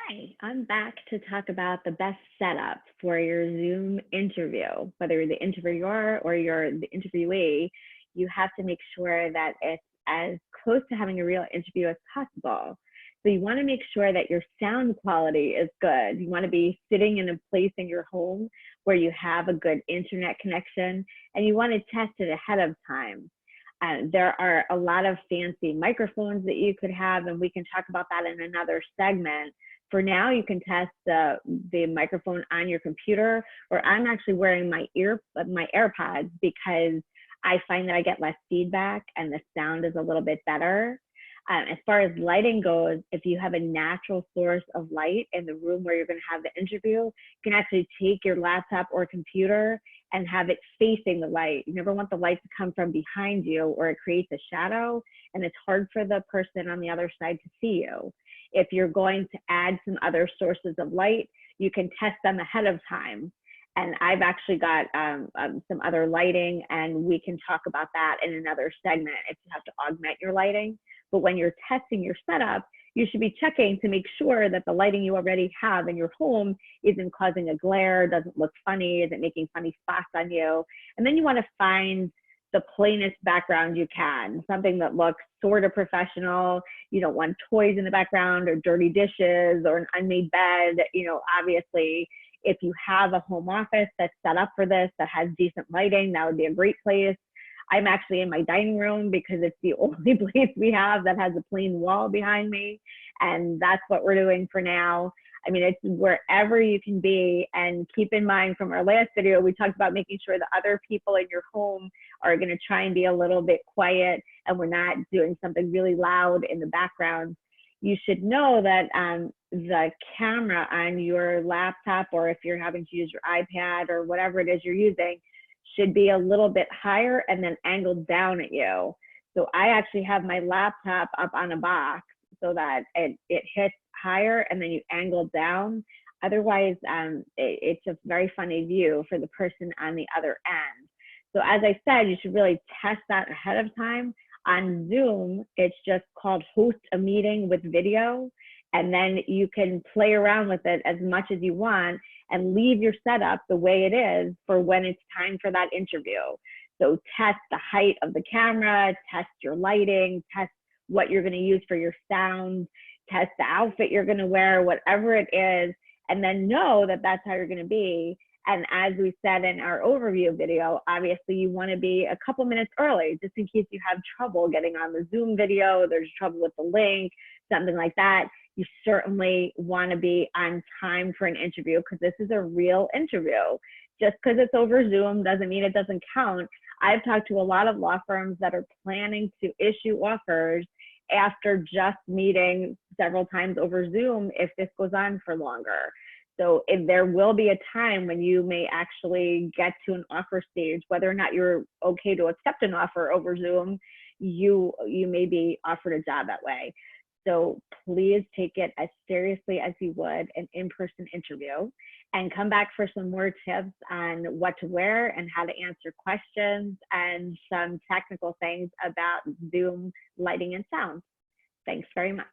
Hi, I'm back to talk about the best setup for your Zoom interview. Whether you're the interviewer or you're the interviewee, you have to make sure that it's as close to having a real interview as possible. So you want to make sure that your sound quality is good. You want to be sitting in a place in your home where you have a good internet connection, and you want to test it ahead of time. There are a lot of fancy microphones that you could have, and we can talk about that in another segment. For now, you can test the microphone on your computer, or I'm actually wearing my AirPods because I find that I get less feedback and the sound is a little bit better. As far as lighting goes, if you have a natural source of light in the room where you're going to have the interview, you can actually take your laptop or computer and have it facing the light. You never want the light to come from behind you, or it creates a shadow and it's hard for the person on the other side to see you. If you're going to add some other sources of light, you can test them ahead of time. And I've actually got some other lighting, and we can talk about that in another segment if you have to augment your lighting. But when you're testing your setup, you should be checking to make sure that the lighting you already have in your home isn't causing a glare, doesn't look funny, isn't making funny spots on you. And then you want to find the plainest background you can, something that looks sort of professional. You don't want toys in the background or dirty dishes or an unmade bed. Obviously, if you have a home office that's set up for this, that has decent lighting, that would be a great place. I'm actually in my dining room because it's the only place we have that has a plain wall behind me. And that's what we're doing for now. I mean, it's wherever you can be. And keep in mind, from our last video, we talked about making sure that other people in your home are going to try and be a little bit quiet and we're not doing something really loud in the background. You should know that the camera on your laptop, or if you're having to use your iPad or whatever it is you're using, should be a little bit higher and then angled down at you. So I actually have my laptop up on a box so that it hits higher and then you angle down. Otherwise, it's a very funny view for the person on the other end. So as I said, you should really test that ahead of time. On Zoom, it's just called host a meeting with video, and then you can play around with it as much as you want and leave your setup the way it is for when it's time for that interview. So test the height of the camera, test your lighting, test what you're going to use for your sound, test the outfit you're going to wear, whatever it is, and then know that that's how you're going to be. And as we said in our overview video, obviously you want to be a couple minutes early just in case you have trouble getting on the Zoom video, there's trouble with the link, something like that. You certainly want to be on time for an interview because this is a real interview. Just because it's over Zoom doesn't mean it doesn't count. I've talked to a lot of law firms that are planning to issue offers after just meeting several times over Zoom if this goes on for longer. So if there will be a time when you may actually get to an offer stage, whether or not you're okay to accept an offer over Zoom, you may be offered a job that way. So please take it as seriously as you would an in-person interview, and come back for some more tips on what to wear and how to answer questions and some technical things about Zoom lighting and sound. Thanks very much.